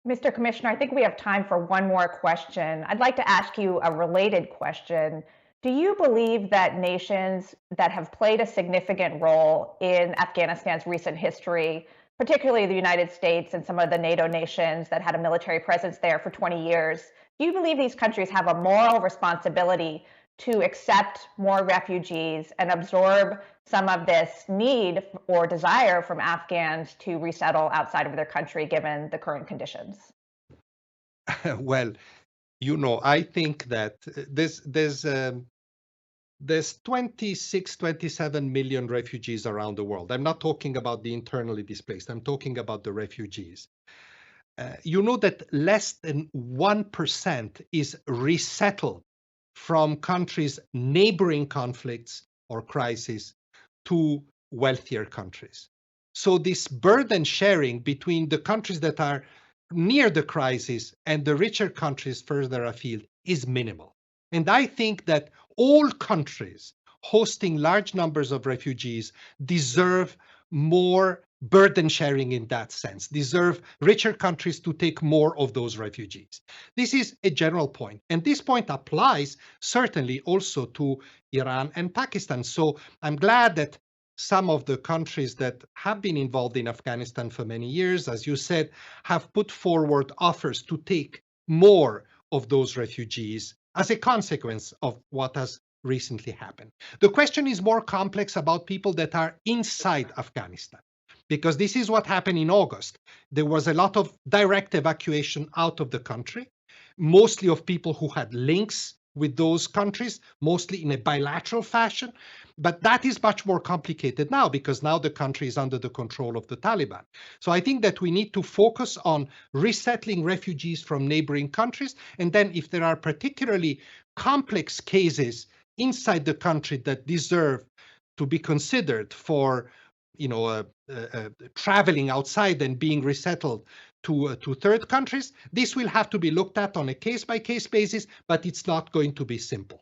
Mr. Commissioner, I think we have time for one more question. I'd like to ask you a related question. Do you believe that nations that have played a significant role in Afghanistan's recent history, particularly the United States and some of the NATO nations that had a military presence there for 20 years, do you believe these countries have a moral responsibility to accept more refugees and absorb some of this need or desire from Afghans to resettle outside of their country given the current conditions? Well, I think that there's 26, 27 million refugees around the world. I'm not talking about the internally displaced. I'm talking about the refugees. You know that less than 1% is resettled from countries neighboring conflicts or crises to wealthier countries. So this burden sharing between the countries that are near the crisis and the richer countries further afield is minimal. And I think that all countries hosting large numbers of refugees deserve more burden sharing in that sense, deserve richer countries to take more of those refugees. This is a general point. And this point applies certainly also to Iran and Pakistan. So I'm glad that some of the countries that have been involved in Afghanistan for many years, as you said, have put forward offers to take more of those refugees as a consequence of what has recently happened. The question is more complex about people that are inside Afghanistan, because this is what happened in August. There was a lot of direct evacuation out of the country, mostly of people who had links with those countries, mostly in a bilateral fashion. But that is much more complicated now because now the country is under the control of the Taliban. So I think that we need to focus on resettling refugees from neighboring countries. And then if there are particularly complex cases inside the country that deserve to be considered for traveling outside and being resettled to third countries, this will have to be looked at on a case by case basis, but it's not going to be simple.